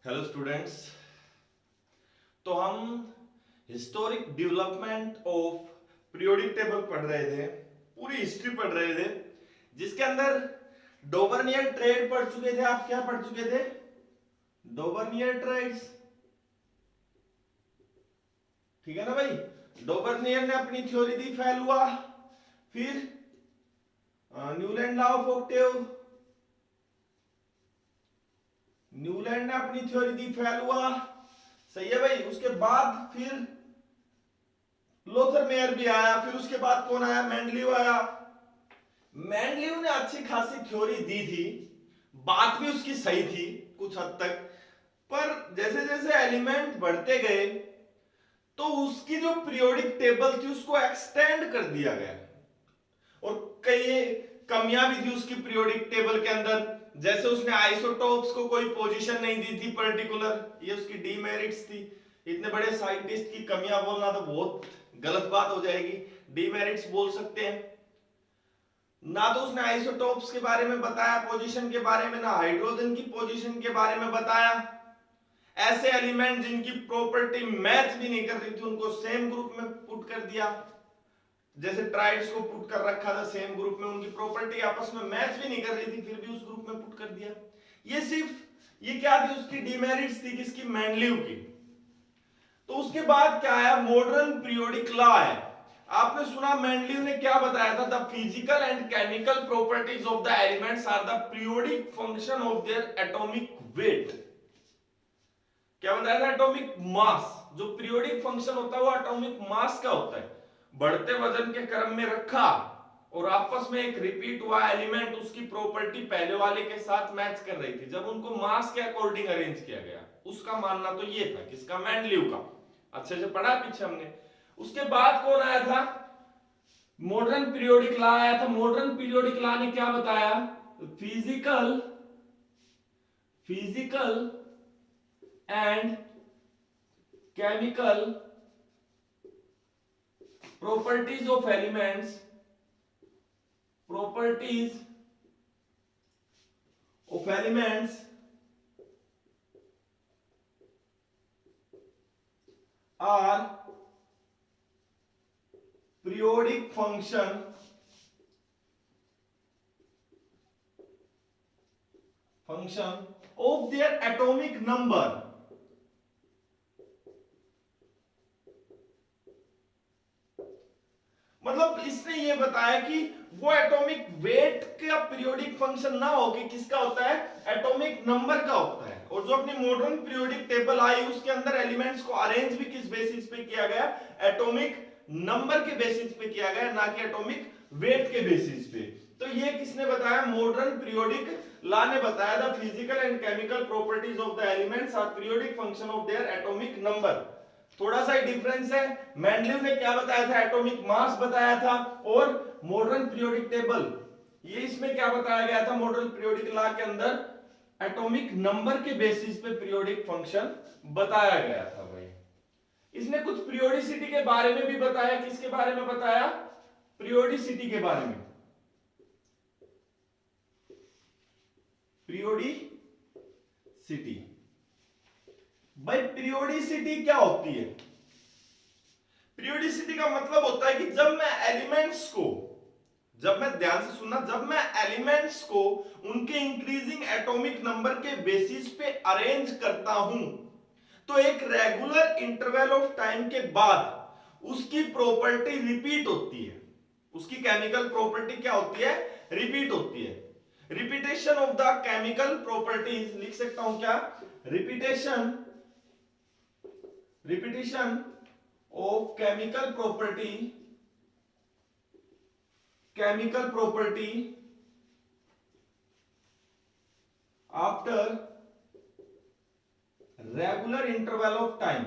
Hello students. तो हम historic development of periodic table पढ़ रहे थे, पूरी हिस्ट्री पढ़ रहे थे, जिसके अंदर डोबर्नियर ट्रेड पढ़ चुके थे। आप क्या पढ़ चुके थे? डोबर्नियर ट्रेड्स, ठीक है ना भाई। डोबर्नियर ने अपनी थ्योरी दी, फेल हुआ। फिर Newland law of octave, Newland ने अपनी थ्योरी दी, फेल हुआ। सही है भाई। उसके बाद फिर लोथर मेयर भी आया। फिर उसके बाद कौन आया? मेंडलीव आया। मेंडलीव ने अच्छी खासी थ्योरी दी थी, बात भी उसकी सही थी कुछ हद तक, पर जैसे जैसे एलिमेंट बढ़ते गए तो उसकी जो पीरियोडिक टेबल थी उसको एक्सटेंड कर दिया गया, और कई कमियां भी थी उसकी पीरियोडिक टेबल के अंदर। जैसे उसने आइसोटोप्स को कोई पोजीशन नहीं दी थी पर्टिकुलर, ये उसकी डीमेरिट्स थी। इतने बड़े साइंटिस्ट की कमियां बोलना तो बहुत गलत बात हो जाएगी, डीमेरिट्स बोल सकते हैं ना। तो उसने आइसोटोप्स के बारे में बताया पोजीशन के बारे में, ना हाइड्रोजन की पोजीशन के बारे में बताया। ऐसे एलिमेंट जिनकी प्रॉपर्टी मैच भी नहीं कर रही थी उनको सेम ग्रुप में पुट कर दिया। जैसे ट्राइड्स को पुट कर रखा था सेम ग्रुप में, उनकी प्रॉपर्टी आपस में मैच भी नहीं कर रही थी, फिर भी उस ग्रुप में पुट कर दिया। ये क्या थी? उसकी डीमेरिट्स थी, किसकी? मेंडलीव की। तो उसके बाद क्या आया? मॉडर्न पीरियोडिक लॉ है। आपने सुना मेंडलीव ने क्या बताया था? The physical and chemical properties of the elements are the periodic function of their atomic weight. क्या बताया था? Atomic mass. जो पीरियोडिक फंक्शन होता है वो एटॉमिक मास का होता है। बढ़ते वजन के क्रम में रखा और आपस में एक रिपीट हुआ एलिमेंट, उसकी प्रॉपर्टी पहले वाले के साथ मैच कर रही थी जब उनको मास के अकॉर्डिंग अरेंज किया गया। उसका मानना तो ये था, किसका? मेंडलीव का। अच्छे से पढ़ा पीछे हमने। उसके बाद कौन आया था? मॉडर्न पीरियोडिक लॉ आया था। मॉडर्न पीरियोडिक लॉ ने क्या बताया? Physical and chemical properties of elements are periodic function of their atomic number। मतलब इसने ये बताया कि वो एटॉमिक वेट का पीरियोडिक फंक्शन ना हो कि किसका होता है? एटॉमिक नंबर का होता है। और जो अपनी मॉडर्न पीरियोडिक टेबल आई उसके अंदर एलिमेंट्स को अरेंज भी किस बेसिस पे किया गया? एटॉमिक नंबर के बेसिस पे किया गया, ना कि एटॉमिक वेट के बेसिस पे। तो ये किसने बताया? मॉडर्न पीरियोडिक लॉ ने बताया था physical and chemical properties of the elements are periodic function of their atomic number. थोड़ा सा ही डिफरेंस है। मेंडलीव ने क्या बताया था? एटॉमिक मास बताया था। और मॉडर्न पीरियोडिक टेबल, ये इसमें क्या बताया गया था? मॉडर्न पीरियोडिक लॉ के अंदर एटॉमिक नंबर के बेसिस पे पीरियोडिक फंक्शन बताया गया था भाई। इसने कुछ पीरियोडिसिटी के बारे में भी बताया। किसके बारे में बताया? पीरियोडिसिटी के बारे में। पीरियोडिसिटी भाई, पीरियोडिसिटी क्या होती है? पीरियोडिसिटी का मतलब होता है कि जब मैं एलिमेंट्स को, जब मैं, ध्यान से सुनना, जब मैं एलिमेंट्स को उनके इंक्रीजिंग एटॉमिक नंबर के बेसिस पे अरेंज करता हूं तो एक रेगुलर इंटरवल ऑफ टाइम के बाद उसकी प्रॉपर्टी रिपीट होती है। उसकी केमिकल प्रॉपर्टी क्या होती है? रिपीट होती है। Repetition of the chemical properties, लिख सकता हूं क्या? Repetition of chemical property after regular interval of time।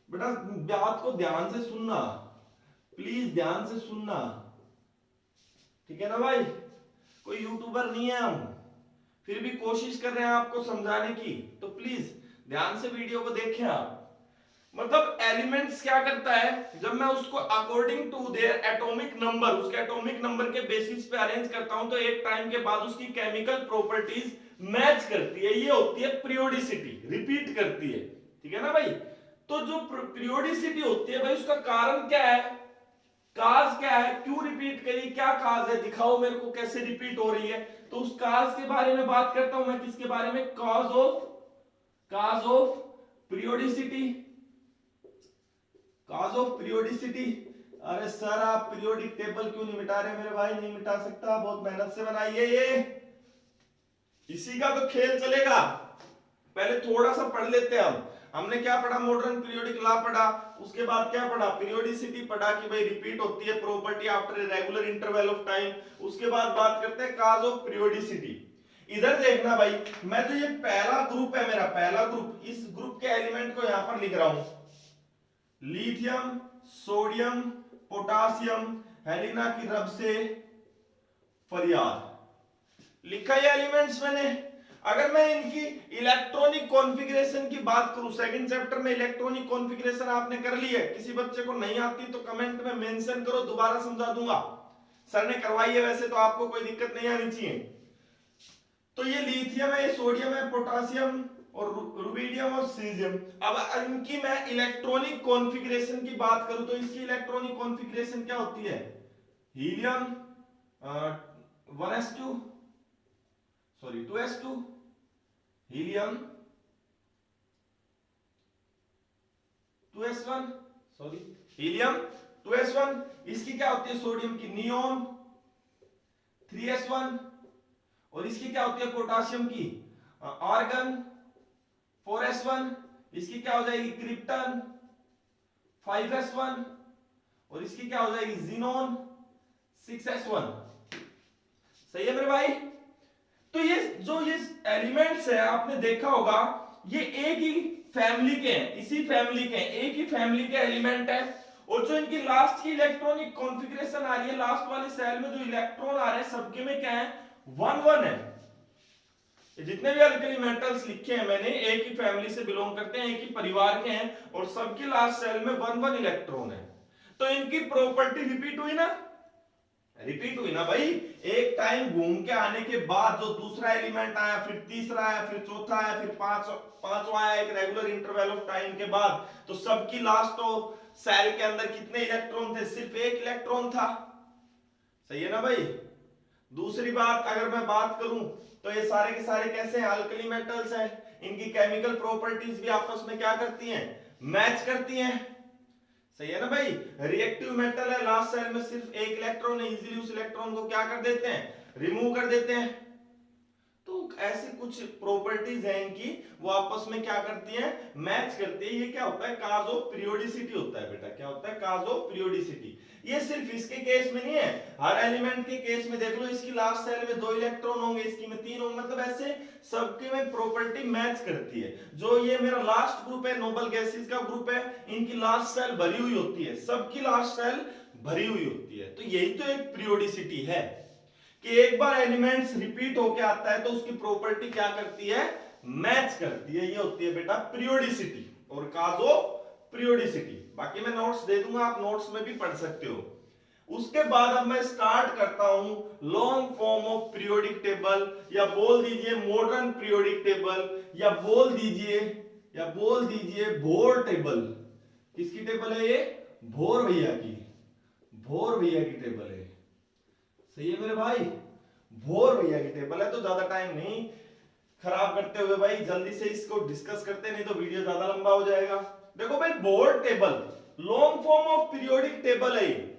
बेटा बात को ध्यान से सुनना, प्लीज ध्यान से सुनना, ठीक है ना भाई। कोई यूट्यूबर नहीं है हम, फिर भी कोशिश कर रहे हैं आपको समझाने की, तो प्लीज ध्यान से वीडियो को देखें आप। मतलब एलिमेंट्स क्या करता है, जब मैं उसको according to their atomic number, उसके एटॉमिक नंबर के बेसिस पे अरेंज करता हूं, तो एक टाइम के बाद उसकी केमिकल प्रॉपर्टीज मैच करती है। ये होती है पीरियोडिसिटी, रिपीट करती है। ठीक है ना भाई। तो जो पीरियोडिसिटी होती है भाई, उसका कारण क्या है, काज क्या है, क्यों रिपीट करी, क्या काज है, दिखाओ मेरे को कैसे रिपीट हो रही है। तो उस काज के बारे में बात करता हूं मैं, किसके बारे में, cause of periodicity, cause of periodicity. अरे सर आप पीरियोडिक टेबल क्यों नहीं मिटा रहे मेरे भाई, नहीं मिटा सकता, बहुत मेहनत से बनाइए ये, इसी का तो खेल चलेगा। पहले थोड़ा सा पढ़ लेते हैं हमने क्या पढ़ा, मॉडर्न पीरियोडिक लॉ पढ़ा, उसके बाद क्या पढ़ा, पीरियोडिसिटी पढ़ा कि भाई रिपीट होती है property after a regular interval of time. उसके बाद बात करते हैं काज ऑफ पीरियोडिसिटी। इधर देखना भाई, मैं जो ये पहला ग्रुप है मेरा, पहला ग्रुप, इस ग्रुप के एलिमेंट को यहां पर लिख रहा हूं, लिथियम, सोडियम, पोटासियम, हेलिना की रब से फरियाद, लिखा ये एलिमेंट्स मैंने। अगर मैं इनकी इलेक्ट्रॉनिक कॉन्फ़िगरेशन की बात करूं, सेकंड चैप्टर में इलेक्ट्रॉनिक कॉन्फ़िगरेशन आपने कर ली है, किसी बच्चे को नहीं आती तो कमेंट में मेंशन करो, दोबारा समझा दूंगा, सर ने करवाई है वैसे, तो आपको कोई दिक्कत नहीं आनी चाहिए। तो ये लिथियम है, सोडियम है, पोटासियम और रुबिडियम और सीजियम। अब इनकी मैं इलेक्ट्रॉनिक कॉन्फ़िगरेशन की बात करूं तो इसकी इलेक्ट्रॉनिक कॉन्फ़िगरेशन क्या होती है, helium 1s2 sorry 2s2, helium 2s1 sorry helium 2s1, इसकी क्या होती है सोडियम की, नियोन 3s1, और इसकी क्या होती है पोटासियम की, आर्गन 4s1, इसकी क्या हो जाएगी क्रिप्टन 5s1, और इसकी क्या हो जाएगी जीनोन 6s1। सही है मेरे भाई। तो ये जो ये एलिमेंट्स है आपने देखा होगा, ये एक ही फैमिली के हैं, इसी फैमिली के हैं, एक ही फैमिली के एलिमेंट है। और जो इनकी लास्ट की इलेक्ट्रॉनिक कॉन्फ़िगरेशन आ रही है, लास्ट वाले सेल में जो इलेक्ट्रॉन आ रहे हैं सबके में क्या है, 1 1 है। जितने भी अल्कली मेटल्स लिखे हैं मैंने, एक ही फैमिली से बिलोंग करते हैं, एक ही परिवार के हैं, और सबके लास्ट सेल में 1 1 इलेक्ट्रॉन है। तो इनकी प्रॉपर्टी रिपीट हुई ना, रिपीट हुई ना भाई। एक टाइम घूम के आने के बाद जो दूसरा एलिमेंट आया, फिर तीसरा आया, फिर चौथा आया, फिर पांचवा आया, एक रेगुलर इंटरवल ऑफ टाइम के बाद, तो सबकी लास्ट तो सेल के अंदर कितने इलेक्ट्रॉन थे, सिर्फ एक इलेक्ट्रॉन था। सही है ना भाई। दूसरी बात अगर मैं बात करूं तो ये सारे के सारे कैसे हैं, अल्कली मेटल्स हैं, इनकी केमिकल प्रॉपर्टीज भी आपस में क्या करती हैं, मैच करती हैं। सही है ना भाई। रिएक्टिव मेटल है, लास्ट सेल में सिर्फ एक इलेक्ट्रॉन है, इजीली उस इलेक्ट्रॉन को क्या कर देते हैं, रिमूव कर देते हैं। तो ऐसी कुछ प्रॉपर्टीज हैं इनकी, वो आपस में क्या करती हैं, मैच करती है। ये क्या होता है, काज ऑफ पीरियोडिसिटी होता है बेटा, क्या होता है, काज ऑफ पीरियोडिसिटी। ये सिर्फ इसके केस में नहीं है, हर एलिमेंट के केस में देख लो, इसकी लास्ट सेल में 2 इलेक्ट्रॉन होंगे, इसकी में 3 होंगे, मतलब ऐसे सबके में प्रॉपर्टी मैच करती है। जो ये मेरा लास्ट ग्रुप है, नोबल गैसेस का ग्रुप है, इनकी लास्ट सेल भरी हुई होती है, सबकी लास्ट सेल भरी हुई होती है। तो यही तो एक पीरियोडिसिटी है कि एक बार एलिमेंट्स रिपीट होके आता है तो उसकी प्रॉपर्टी क्या करती है, मैच करती है। ये होती है बेटा पीरियोडिसिटी और काज ऑफ पीरियोडिसिटी। बाकी मैं नोट्स दे दूंगा, आप नोट्स में भी पढ़ सकते हो। उसके बाद अब मैं स्टार्ट करता हूं long form of periodic table, या बोल दीजिए मॉडर्न पीरियोडिक टेबल, या बोल दीजिए बोर टेबल। किसकी टेबल है ये, भोर भैया की टेबल है। सही है मेरे भाई, भोर भैया की टेबल है। तो ज्यादा टाइम नहीं खराब करते हुए भाई जल्दी से इसको डिस्कस करते, नहीं तो वीडियो ज्यादा लंबा हो जाएगा। देखो भाई, bore table long form of periodic table है।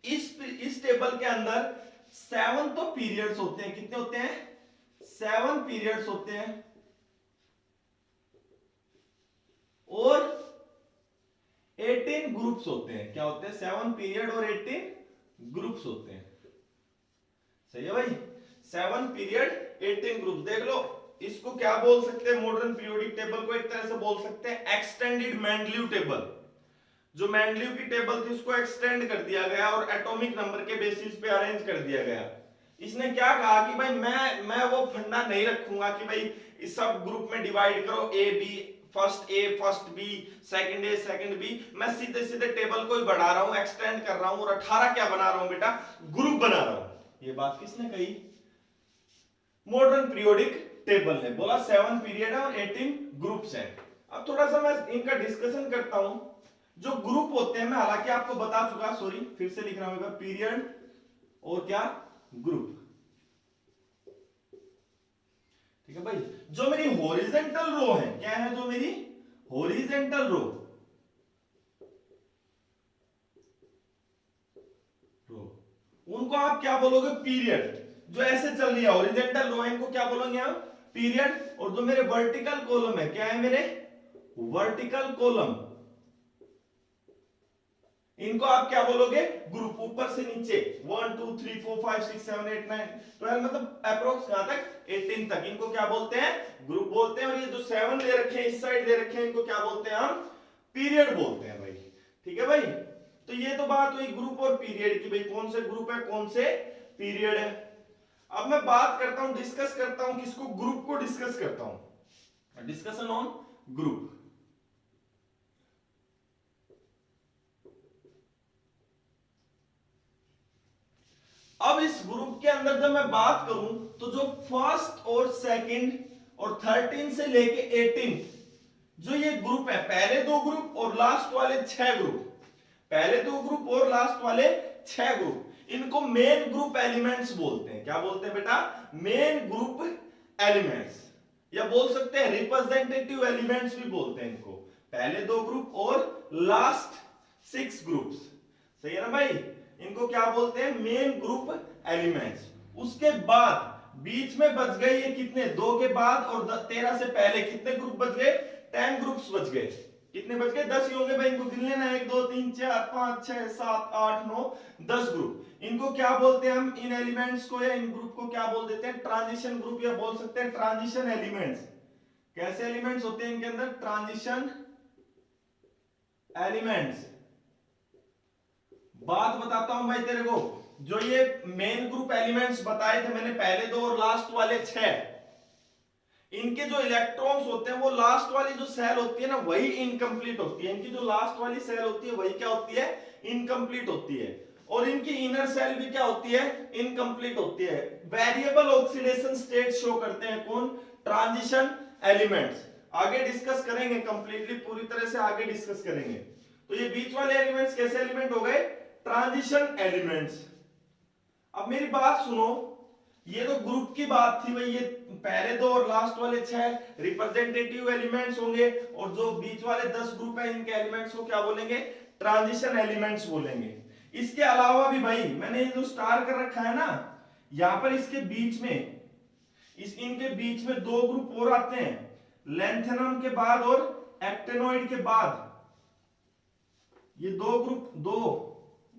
इस टेबल के अंदर 7 तो पीरियड्स होते हैं, कितने होते हैं, 7 पीरियड्स होते हैं, और 18 ग्रुप्स होते हैं। क्या होते हैं, 7 पीरियड और 18 ग्रुप्स होते हैं। सही है भाई, 7 पीरियड 18 ग्रुप्स। देख लो, इसको क्या बोल सकते हैं, मॉडर्न पीरियोडिक टेबल को एक तरह से बोल सकते हैं एक्सटेंडेड मेंडलीव टेबल। जो मेंडलीव की टेबल थी उसको एक्सटेंड कर दिया गया और एटॉमिक नंबर के बेसिस पे अरेंज कर दिया गया। इसने क्या कहा कि भाई मैं वो फंडा नहीं रखूंगा कि भाई इस सब ग्रुप में डिवाइड करो, A B first A first B second A second B, मैं सीधे सीधे टेबल को ही बढ़ा रहा हूं, एक्सटेंड कर रहा हूं और 18 क्या बना रहा हूं बेटा, ग्रुप बना रहा हूं। ये बात किसने कही, मॉडर्न पीरियोडिक टेबल ने बोला 7 पीरियड है और 18 ग्रुप्स हैं। अब थोड़ा सा मैं इनका डिस्कशन करता हूं। जो ग्रुप होते हैं, मैं हालांकि आपको बता चुका, सॉरी फिर से लिख रहा हूं, पीरियड और क्या ग्रुप, ठीक है भाई। जो मेरी हॉरिजेंटल रो है, क्या है जो मेरी हॉरिजेंटल रो, उनको आप क्या बोलोगे, पीरियड। जो ऐसे चल रही है हॉरिजेंटल रो है, इनको क्या बोलोगे हम, पीरियड। और जो मेरे वर्टिकल कॉलम है, क्या है मेरे वर्टिकल कॉलम, इनको आप क्या बोलोगे, ग्रुप। ऊपर से नीचे 1 2 3 4 5 6 7 8 9 12 मतलब अप्रोक्स कहां तक, 18 तक, इनको क्या बोलते हैं, ग्रुप बोलते हैं। और ये जो 7 ले रखे हैं, इस साइड ले रखे हैं, इनको क्या बोलते हैं हम, पीरियड बोलते हैं भाई, ठीक है भाई। तो ये तो बात हुई ग्रुप और पीरियड की, भाई कौन से ग्रुप है कौन से पीरियड है। अब मैं बात करता हूं, डिस्कस करता हूं किसको, ग्रुप को डिस्कस करता हूं, डिस्कशन ऑन ग्रुप। अब इस ग्रुप के अंदर जब मैं बात करूं, तो जो फर्स्ट और सेकंड और 13 से लेके 18 जो ये ग्रुप है, पहले 2 ग्रुप और लास्ट वाले 6 ग्रुप, पहले 2 ग्रुप और लास्ट वाले 6 ग्रुप, इनको मेन ग्रुप एलिमेंट्स बोलते हैं। क्या बोलते हैं बेटा, मेन ग्रुप एलिमेंट्स, या बोल सकते हैं रिप्रेजेंटेटिव एलिमेंट्स भी बोलते हैं इनको। पहले 2 ग्रुप और लास्ट 6 ग्रुप्स, सही है ना भाई, इनको क्या बोलते हैं, मेन ग्रुप एलिमेंट्स। उसके बाद बीच में बच गए ये कितने, 2 के बाद और 13 से पहले कितने ग्रुप बच गए, 10 ग्रुप्स बच गए। कितने बच गए, 10 ही होंगे भाई, इनको गिन लेना, 1 2 3 4 5 6 7 8 9 10 ग्रुप। इनको क्या बोलते हैं हम, इन एलिमेंट्स को या इन ग्रुप को क्या बोल देते हैं, ट्रांजिशन ग्रुप, या बोल सकते हैं ट्रांजिशन एलिमेंट्स। कैसे एलिमेंट्स होते हैं इनके अंदर, ट्रांजिशन एलिमेंट्स। बात बताता हूं भाई तेरे को, जो ये मेन ग्रुप एलिमेंट्स बताए थे मैंने, पहले 2 और लास्ट वाले 6, इनके जो इलेक्ट्रॉन्स होते हैं, वो लास्ट वाली जो सेल होती है ना, वही इनकम्प्लीट होती है। इनकी जो लास्ट वाली सेल होती है, वही क्या होती है, इनकम्प्लीट होती है। और इनकी इनर सेल भी क्या होती है, इनकम्प्लीट होती है। वेरिएबल ऑक्सीडेशन स्टेट शो करते हैं कौन, ट्रांजिशन एलिमेंट्स। आगे डिस्कस करेंगे, कंप्लीटली पूरी तरह से आगे डिस्कस करेंगे। तो ये बीच वाले एलिमेंट्स कैसे एलिमेंट हो गए, ट्रांजिशन एलिमेंट्स। अब मेरी बात सुनो, ये तो ग्रुप की बात थी भाई, ये पहले 2 और लास्ट वाले 6 रिप्रेजेंटेटिव एलिमेंट्स होंगे, और जो बीच वाले 10 ग्रुप है, इनके एलिमेंट्स को क्या बोलेंगे, ट्रांजिशन एलिमेंट्स बोलेंगे। इसके अलावा भी भाई, मैंने ये जो स्टार कर रखा है ना, यहां पर इसके बीच में, इनके बीच में 2 ग्रुप और आते हैं, लेंथेनम के बाद और एक्टेनोइड के बाद। ये 2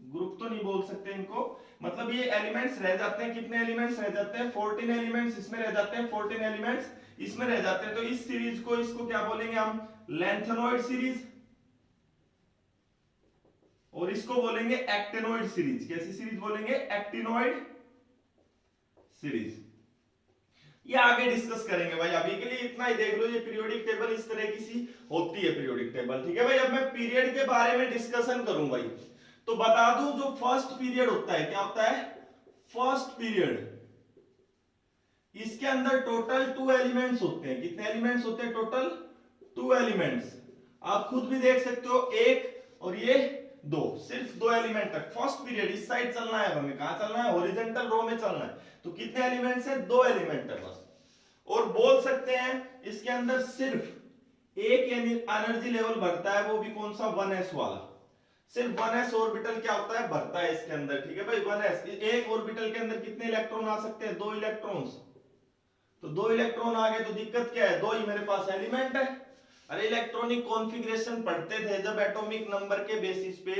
ग्रुप तो नहीं बोल सकते इनको, मतलब ये एलिमेंट्स रह जाते हैं, कितने एलिमेंट्स रह जाते हैं, 14 एलिमेंट्स इसमें रह जाते हैं, 14 एलिमेंट्स इसमें रह जाते हैं। तो इस सीरीज को, इसको क्या बोलेंगे हम, लेंथेनोइड सीरीज, और इसको बोलेंगे एक्टिनोइड सीरीज। कैसी सीरीज बोलेंगे, एक्टिनोइड सीरीज। ये आगे डिस्कस करेंगे भाई, अभी के लिए इतना ही देख लो। ये पीरियोडिक टेबल इस तरह की सी होती है, पीरियोडिक टेबल, ठीक है भाई। अब मैं पीरियड के बारे में डिस्कशन करूं भाई, तो बता दूं, जो फर्स्ट पीरियड होता है, क्या होता है, फर्स्ट पीरियड, इसके अंदर टोटल 2 एलिमेंट्स होते हैं। कितने एलिमेंट्स होते हैं, टोटल 2 एलिमेंट्स। आप खुद भी देख सकते हो, 1 और ये 2, सिर्फ 2 एलिमेंट है। फर्स्ट पीरियड इस साइड चलना है हमें, कहां चलना है, हॉरिजॉन्टल रो में चलना है। तो कितने एलिमेंट्स हैं, 2 एलिमेंट है बस। और बोल सकते हैं इसके अंदर सिर्फ एक एनर्जी लेवल भरता है, वो भी कौन सा, 1s वाला। सिर्फ 1s ऑर्बिटल क्या होता है, भरता है इसके अंदर, ठीक है भाई। 1s, एक ऑर्बिटल के अंदर कितने इलेक्ट्रॉन आ सकते हैं, 2 इलेक्ट्रॉन्स। तो 2 इलेक्ट्रॉन आ गए, तो दिक्कत क्या है, 2 ही मेरे पास एलिमेंट है। अरे इलेक्ट्रॉनिक कॉन्फ़िगरेशन पढ़ते थे जब एटॉमिक नंबर के बेसिस पे,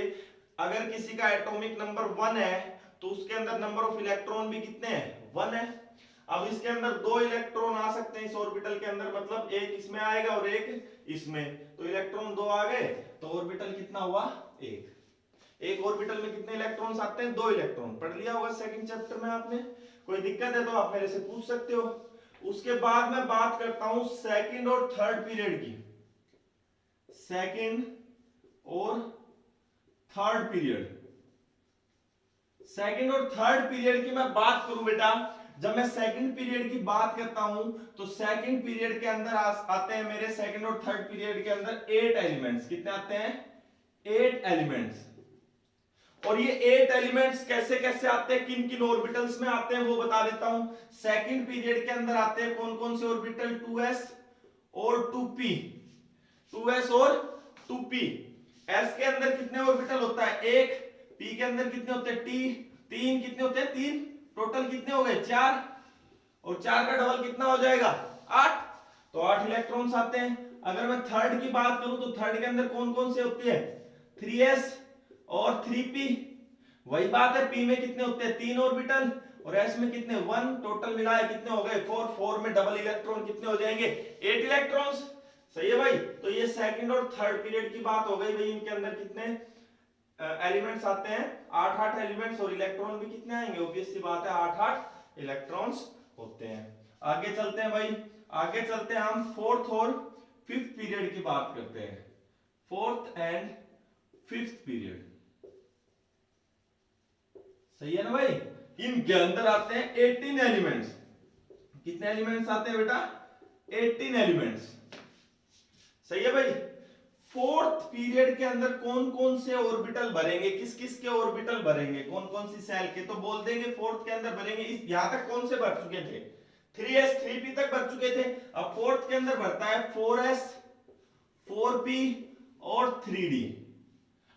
अगर किसी का एटॉमिक नंबर 1 है, तो उसके अंदर नंबर ऑफ इलेक्ट्रॉन भी कितने हैं, 1 है। अब इसके अंदर 2 इलेक्ट्रॉन आ सकते हैं इस ऑर्बिटल के अंदर, मतलब एक इसमें आएगा और एक इसमें, तो इलेक्ट्रॉन 2 आ गए, तो ऑर्बिटल कितना हुआ, 1। एक ऑर्बिटल में कितने इलेक्ट्रॉन्स आते हैं, 2 इलेक्ट्रॉन। पढ़ लिया होगा सेकंड चैप्टर में आपने, कोई दिक्कत है तो आप मेरे से पूछ सकते हो। उसके बाद मैं बात करता हूं सेकंड और थर्ड पीरियड की। सेकंड और थर्ड पीरियड। सेकंड और थर्ड पीरियड की मैं बात करूं बेटा, जब मैं सेकंड पीरियड की बात करता हूं तो सेकंड पीरियड के अंदर आते हैं मेरे, सेकंड और थर्ड पीरियड के अंदर 8 एलिमेंट्स। कितने आते हैं? 8 एलिमेंट्स। और ये 8 एलिमेंट्स कैसे कैसे आते हैं, किन किन ऑर्बिटल्स में आते हैं वो बता देता हूं। सेकंड पीरियड के अंदर आते हैं कौन कौन से ऑर्बिटल? 2s और 2p। 2s और 2p। s के अंदर कितने ऑर्बिटल होता है? 1। p के अंदर कितने होते हैं? तीन। कितने होते हैं? 3। टोटल कितने हो गए? 4। और 4 का डबल कितना हो जाएगा? 8। तो 8 इलेक्ट्रॉन्स आते हैं। अगर मैं थर्ड की बात करूं तो थर्ड के अंदर कौन कौन से होती है? 3s और 3p। वही बात है, p में कितने होते हैं? 3 ऑर्बिटल और s में कितने? 1। टोटल मिलाए कितने हो गए? 4। 4 में डबल इलेक्ट्रॉन कितने हो जाएंगे? 8 इलेक्ट्रॉन्स। सही है भाई। तो ये सेकंड और थर्ड पीरियड की बात हो गई भाई। इनके अंदर कितने एलिमेंट्स आते हैं? 8 एलिमेंट्स। और इलेक्ट्रॉन भी कितने आएंगे? ऑब्वियस सी बात है, 8 इलेक्ट्रॉन्स होते हैं। आगे चलते हैं भाई, आगे चलते हैं हम फोर्थ और फिफ्थ पीरियड की बात करते हैं। Fourth and fifth period. सही है ना भाई। इनके अंदर आते हैं 18 एलिमेंट्स। कितने एलिमेंट्स आते हैं बेटा? 18 एलिमेंट्स। सही है भाई। फोर्थ पीरियड के अंदर कौन कौन से ऑर्बिटल भरेंगे, किस किस के ऑर्बिटल भरेंगे, कौन कौन सी सेल के? तो बोल देंगे फोर्थ के अंदर भरेंगे। इस यहां तक कौन से भर चुके थे? 3s 3p तक भर चुके थे। अब फोर्थ के अंदर भरता है 4s 4p और 3d।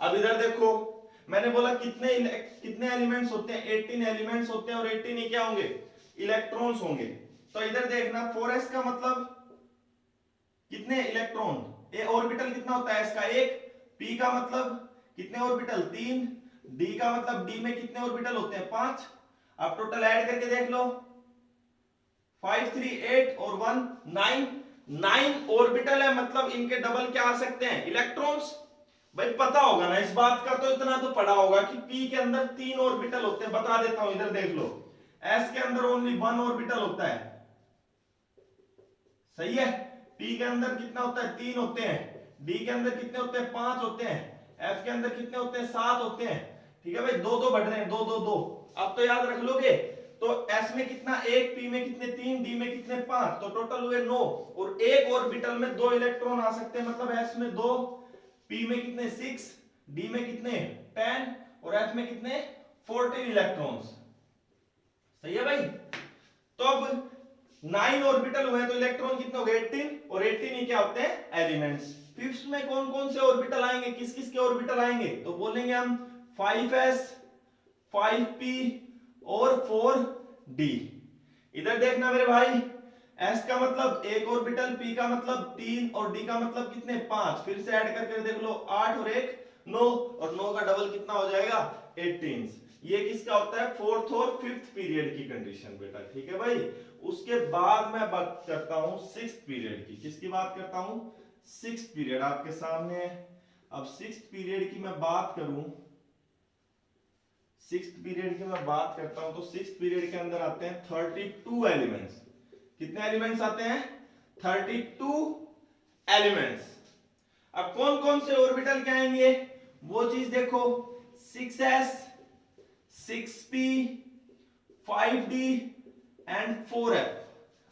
अब इधर देखो, मैंने बोला कितने कितने एलिमेंट्स होते हैं? 18 एलिमेंट्स होते हैं और 18 ही क्या होंगे? इलेक्ट्रॉन्स होंगे। तो इधर देखना 4s का मतलब कितने इलेक्ट्रॉन? ए ऑर्बिटल कितना होता है इसका? 1। p का मतलब कितने ऑर्बिटल? 3। d का मतलब d में कितने ऑर्बिटल होते हैं? 5। अब टोटल ऐड करके देख लो, 5 3 8 और 1 9। 9 ऑर्बिटल है, मतलब इनके डबल क्या आ सकते हैं? इलेक्ट्रॉन्स। भाई पता होगा ना इस बात का, तो इतना तो पढ़ा होगा कि p के अंदर 3 ऑर्बिटल होते हैं। बता देता हूं, इधर देख लो, s के अंदर ओनली 1 ऑर्बिटल होता है। सही है। p के अंदर कितना होता है? 3 होते हैं। d के अंदर कितने होते हैं? 5 होते हैं। f के अंदर कितने होते हैं? 7 होते हैं। ठीक है भाई, 2 2 बढ़ रहे हैं, 2 2 2। अब तो याद रख लोगे। तो s में कितना? 1, p में कितने? 3, d में कितने? 5। तो टोटल हुए 9। और एक ऑर्बिटल में 2 इलेक्ट्रॉन आ सकते हैं, मतलब s में 2, p में कितने? 6, d में कितने? 10 और f में कितने? 14 इलेक्ट्रॉन्स। सही है भाई। तो अब 9 ऑर्बिटल हुए तो इलेक्ट्रॉन कितने हो गए? 18। और 18 ही क्या होते हैं? एलिमेंट्स। फिफ्थ में कौन कौन से ऑर्बिटल आएंगे, किस किस के ऑर्बिटल आएंगे? तो बोलेंगे हम 5s 5p और 4d। इधर देखना मेरे भाई, s का मतलब 1 ऑर्बिटल, p का मतलब 3 और d का मतलब कितने? 5। फिर से ऐड करके देख लो, 8 और 1 9। और 9 का डबल कितना हो जाएगा? 18। ये किसका होता है? फोर्थ और फिफ्थ पीरियड की कंडीशन बेटा। ठीक है भाई। उसके बाद मैं बात करता हूं सिक्स्थ पीरियड की। किसकी बात करता हूं? सिक्स्थ पीरियड आपके सामने है। अब सिक्स्थ पीरियड की मैं बात करूं, सिक्स्थ पीरियड की मैं बात करता हूं तो सिक्स्थ पीरियड के अंदर आते हैं 32 एलिमेंट्स। कितने एलिमेंट्स आते हैं? 32 एलिमेंट्स। अब कौन कौन से ऑर्बिटल के आएंगे वो चीज देखो, 6s 6p 5d and 4f।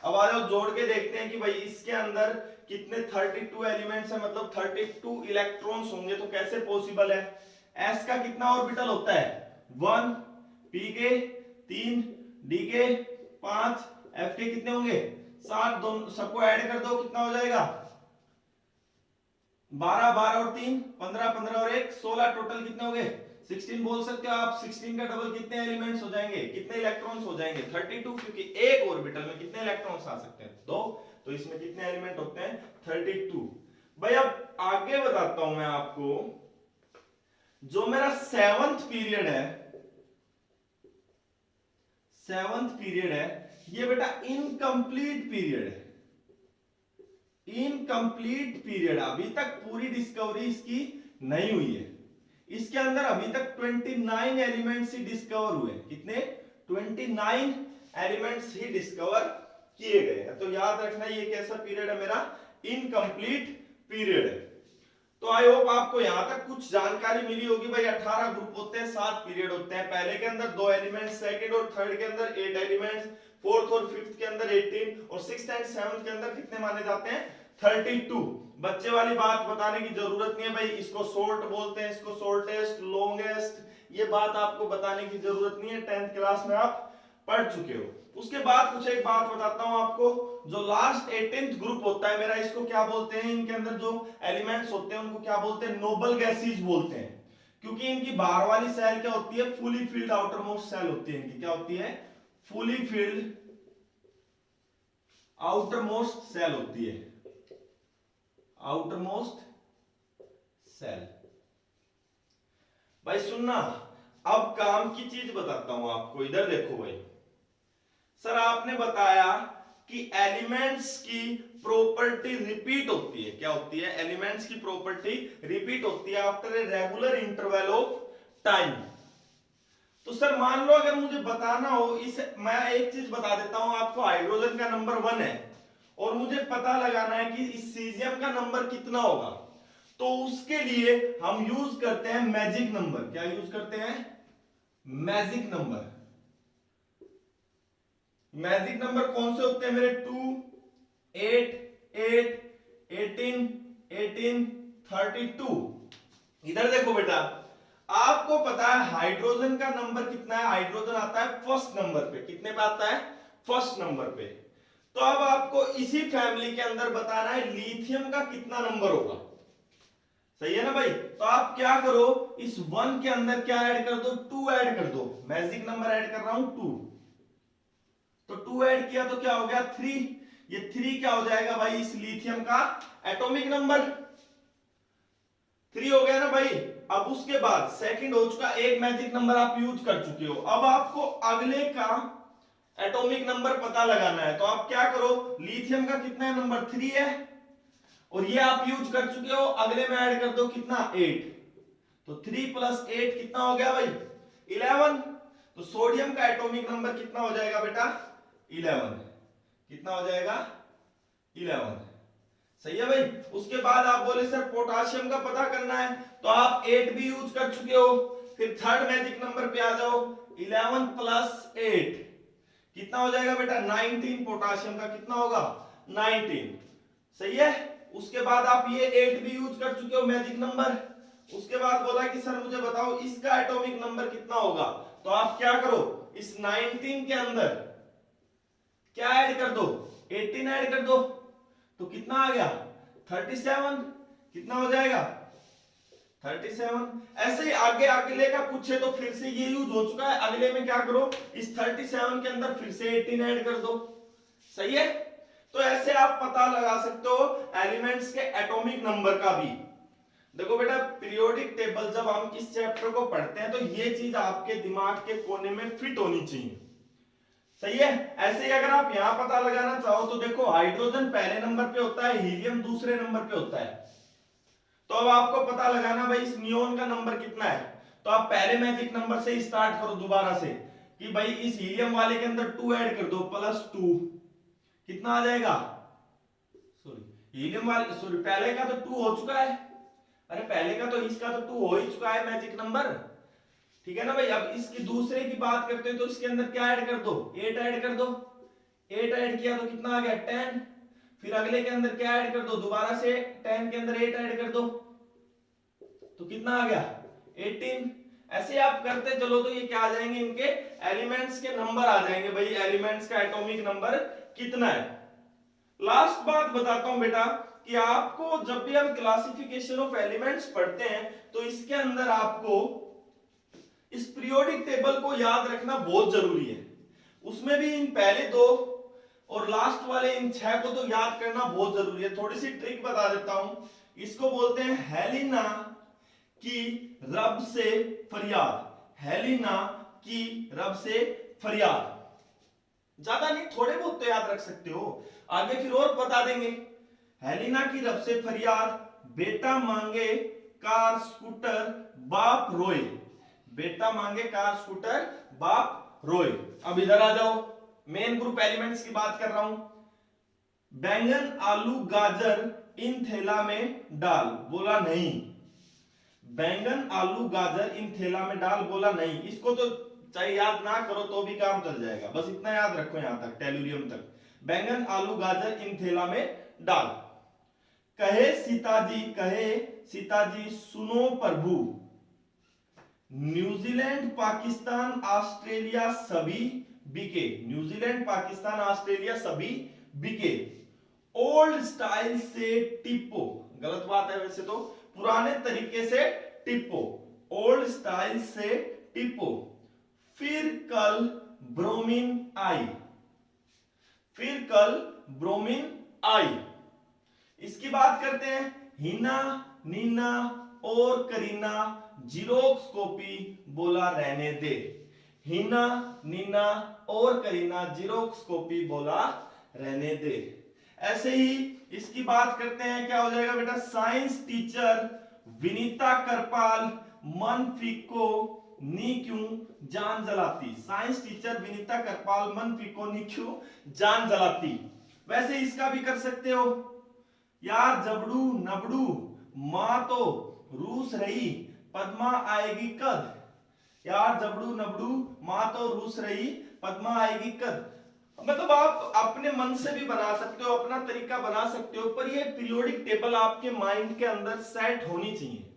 अब आ जाओ जोड़ के देखते हैं कि भाई इसके अंदर कितने 32 एलिमेंट्स है, मतलब 32 इलेक्ट्रॉन्स होंगे। तो कैसे पॉसिबल है? s का कितना ऑर्बिटल होता है? 1, p के 3, d के 5, f के कितने होंगे? 7। दोनों सबको ऐड कर दो, कितना हो जाएगा? 12 12 और 3 15 15 और 1 16। टोटल कितने हो गए? 16 बोल सकते हो आप। 16 का डबल कितने एलिमेंट्स हो जाएंगे, कितने इलेक्ट्रॉन्स हो जाएंगे? 32, क्योंकि एक ऑर्बिटल में कितने इलेक्ट्रॉन्स आ सकते हैं? 2। तो इसमें कितने एलिमेंट होते हैं? 32। भाई अब आगे बताता हूं मैं आपको, जो मेरा सेवंथ पीरियड है, सेवंथ पीरियड है, ये बेटा इनकम्प्लीट पीरियड है। इनकम्प्लीट पीरियड, अभी तक पूरी डिस्कवरी इसकी नहीं हुई है। इसके अंदर अभी तक 29 एलिमेंट्स ही डिस्कवर हुए। कितने? 29 एलिमेंट्स ही डिस्कवर किए गए हैं। तो याद रखना ये कैसा पीरियड है मेरा? इनकम्प्लीट पीरियड है। तो आई होप आपको यहां तक कुछ जानकारी मिली होगी। भाई 18 ग्रुप होते हैं, 7 पीरियड होते हैं। पहले के अंदर 2 एलिमेंट्स, सेकंड और थर्ड के अंदर 8 एलिमेंट्स, फोर्थ और फिफ्थ के अंदर 18 और सिक्स्थ एंड सेवंथ के अंदर कितने माने जाते हैं? 32। बच्चे वाली बात बताने की जरूरत नहीं है भाई, इसको शॉर्ट बोलते हैं, इसको शॉर्टेस्ट, लॉन्गेस्ट, ये बात आपको बताने की जरूरत नहीं है, 10th क्लास में आप पढ़ चुके हो। उसके बाद कुछ एक बात बताता हूं आपको, जो लास्ट 18th ग्रुप होता है मेरा, इसको क्या बोलते हैं? इनके अंदर जो एलिमेंट्स होते हैं उनको क्या बोलते हैं? नोबल गैसेस बोलते हैं, क्योंकि इनकी बाहर वाली सेल क्या होती है? Fully filled outer most shell होती है इनकी। क्या होती है? Fully filled outer most shell होती है, आउटर मोस्ट सेल। भाई सुनना, अब काम की चीज बताता हूं आपको, इधर देखो भाई। सर आपने बताया कि एलिमेंट्स की प्रॉपर्टी रिपीट होती है। क्या होती है? एलिमेंट्स की प्रॉपर्टी रिपीट होती है after a regular interval of time. तो सर मान लो अगर मुझे बताना हो, इस मैं एक चीज बता देता हूं आपको, हाइड्रोजन का नंबर 1 है और मुझे पता लगाना है कि इस सीजियम का नंबर कितना होगा, तो उसके लिए हम यूज करते हैं मैजिक नंबर। क्या यूज करते हैं? Magic number. मैजिक नंबर कौन से होते हैं मेरे? 2, 8, 8, 18, 18, 32। इधर देखो बेटा, आपको पता है हाइड्रोजन का नंबर कितना है? हाइड्रोजन आता है फर्स्ट नंबर पे। कितने पे आता है? फर्स्ट नंबर पे। तो अब आपको इसी फैमिली के अंदर बताना है लिथियम का कितना नंबर होगा। सही है ना भाई? तो आप क्या करो, इस 1 के अंदर क्या ऐड कर दो? 2 ऐड कर दो। मैजिक नंबर ऐड कर रहा हूं 2, तो 2 ऐड किया तो क्या हो गया? 3। ये 3 क्या हो जाएगा भाई? इस लिथियम का एटॉमिक नंबर 3 हो गया ना भाई। अब उसके बाद सेकंड हो चुका, एक मैजिक नंबर आप यूज कर चुके हो। अब आपको अगले का एटॉमिक नंबर पता लगाना है, तो आप क्या करो, लिथियम का कितना है? नंबर 3 है और ये आप यूज कर चुके हो। अगले में ऐड कर दो कितना? 8। तो 3 + 8 कितना हो गया भाई? 11। तो सोडियम का एटॉमिक नंबर कितना हो जाएगा बेटा? 11। कितना हो जाएगा? 11। सही है भाई। उसके बाद आप बोले सर पोटाशियम का पता करना है, तो आप 8 भी यूज कर चुके हो। फिर थर्ड मैजिक नंबर पे आ जाओ, 11 + 8 कितना हो जाएगा बेटा? 19। पोटाशियम का कितना होगा? 19। सही है। उसके बाद आप ये 8 भी यूज कर चुके हो मैजिक नंबर। उसके बाद बोला कि सर मुझे बताओ इसका एटॉमिक नंबर कितना होगा, तो आप क्या करो, इस 19 के अंदर क्या ऐड कर दो? 18 ऐड कर दो। तो कितना आ गया? 37। कितना हो जाएगा? 37। ऐसे ही आगे अगले का पूछे तो फिर से ये यूज हो चुका है, अगले में क्या करो, इस 37 के अंदर फिर से 18 ऐड कर दो। सही है। तो ऐसे आप पता लगा सकते हो एलिमेंट्स के एटॉमिक नंबर का भी। देखो बेटा, पीरियोडिक टेबल जब हम इस चैप्टर को पढ़ते हैं तो ये चीज आपके दिमाग के कोने में फिट होनी चाहिए। सही है। ऐसे ही अगर आप यहां पता लगाना चाहो तो देखो, हाइड्रोजन पहले नंबर पे होता है, हीलियम दूसरे नंबर पे होता है। तो अब आपको पता लगाना भाई इस नियोन का नंबर कितना है, तो आप पहले मैजिक नंबर से स्टार्ट करो दोबारा से, कि भाई इस हीलियम वाले के अंदर 2 ऐड कर दो, +2 कितना आ जाएगा? सॉरी हीलियम वाले, सॉरी पहले का तो 2 हो चुका है, अरे पहले का तो इसका तो 2 हो ही चुका है मैजिक नंबर, ठीक है ना भाई। अब इसकी दूसरे की बात करते हैं तो इसके अंदर क्या ऐड कर दो? 8 ऐड कर दो। 8 ऐड किया तो कितना आ गया? 10। फिर अगले के अंदर क्या ऐड कर दो? दोबारा से 10 के अंदर 8 ऐड कर दो, तो कितना आ गया? 18। ऐसे आप करते चलो तो ये क्या आ जाएंगे, इनके एलिमेंट्स के नंबर आ जाएंगे भाई, एलिमेंट्स का एटॉमिक नंबर कितना है। लास्ट बात बताता हूं बेटा, कि आपको जब भी हम क्लासिफिकेशन ऑफ एलिमेंट्स पढ़ते हैं तो इसके अंदर आपको इस पीरियोडिक टेबल को याद रखना बहुत जरूरी है। उसमें भी इन पहले 2 और लास्ट वाले इन 6 को तो याद करना बहुत जरूरी है। थोड़ी सी ट्रिक बता देता हूं, इसको बोलते हैं हेलिना की रब से फरियाद। हेलिना की रब से फरियाद, ज्यादा नहीं, थोड़े बहुत तो याद रख सकते हो, आगे फिर और बता देंगे। हेलिना की रब से फरियाद, बेटा मांगे कार स्कूटर बाप रोए। बेटा मांगे कार स्कूटर बाप रोए। अब इधर आ जाओ, मेन ग्रुप एलिमेंट्स की बात कर रहा हूं। बैंगन आलू गाजर इन थैला में डाल, बोला नहीं। बैंगन आलू गाजर इन थैला में डाल, बोला नहीं। इसको तो चाहे याद ना करो तो भी काम चल जाएगा, बस इतना याद रखो यहां तक, टेलुरियम तक। बैंगन आलू गाजर इन थैला में डाल। कहे सीताजी सुनो प्रभु, न्यूजीलैंड पाकिस्तान ऑस्ट्रेलिया सभी बिके, न्यूजीलैंड पाकिस्तान ऑस्ट्रेलिया सभी बिके। ओल्ड स्टाइल से टिप्पो, गलत बात है वैसे तो, पुराने तरीके से टिप्पो, ओल्ड स्टाइल से टिप्पो। फिर कल ब्रोमीन आई, फिर कल ब्रोमीन आई। इसकी बात करते हैं। हिना नीना और करीना जीरोक्स कॉपी, बोला रहने दे। हिना नीना और करीना जीरोक्स कॉपी, बोला रहने दे। ऐसे ही इसकी बात करते हैं, क्या हो जाएगा बेटा। साइंस टीचर विनीता करपाल मन फीको नी क्यों जान जलाती, साइंस टीचर विनीता करपाल मन फीको नी क्यों जान जलाती। वैसे इसका भी कर सकते हो। यार जबड़ू नबड़ू मां तो रूस रही, पद्मा आएगी कद। यार जबड़ू नबड़ू मां तो रूस रही, पद्मा आएगी कद। मतलब आप अपने मन से भी बना सकते हो, अपना तरीका बना सकते हो, पर ये पीरियोडिक टेबल आपके माइंड के अंदर सेट होनी चाहिए।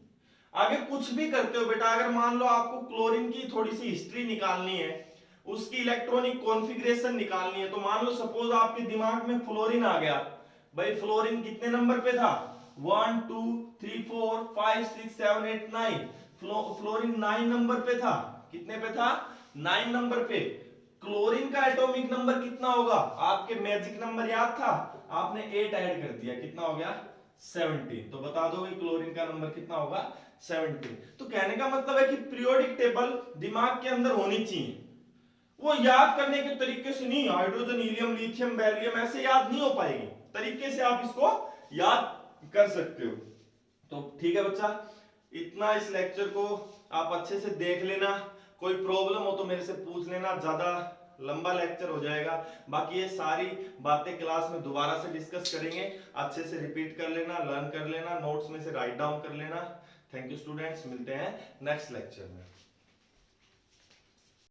आगे कुछ भी करते हो बेटा, अगर मान लो आपको क्लोरीन की थोड़ी सी हिस्ट्री निकालनी है, उसकी इलेक्ट्रॉनिक कॉन्फ़िगरेशन निकालनी है, तो मान लो सपोज आपके दिमाग में फ्लोरीन आ गया। भाई फ्लोरीन कितने नंबर पे था, 1 2 3 4 5 6 7 8 9, फ्लोरीन 9 नंबर पे था। कितने पे था, 9 नंबर पे। क्लोरीन का एटॉमिक नंबर कितना होगा, आपके मैजिक नंबर याद था, आपने 8 ऐड कर दिया, कितना हो गया 17। तो बता दो क्लोरीन का नंबर कितना होगा, 17। तो कहने का मतलब है कि पीरियोडिक टेबल दिमाग के अंदर होनी चाहिए। वो याद करने के तरीके से नहीं, हाइड्रोजन हीलियम लिथियम बेरिलियम ऐसे याद नहीं हो पाएगी, तरीके से आप इसको याद कर सकते हो। तो ठीक है बच्चा, इतना इस लेक्चर को आप अच्छे से देख लेना। कोई प्रॉब्लम हो तो मेरे से पूछ लेना, ज्यादा लंबा लेक्चर हो जाएगा। बाकी ये सारी बातें क्लास में दोबारा से डिस्कस करेंगे, अच्छे से रिपीट कर लेना, लर्न कर लेना, नोट्स में से राइट डाउन कर लेना। थैंक यू स्टूडेंट्स, मिलते हैं नेक्स्ट लेक्चर में।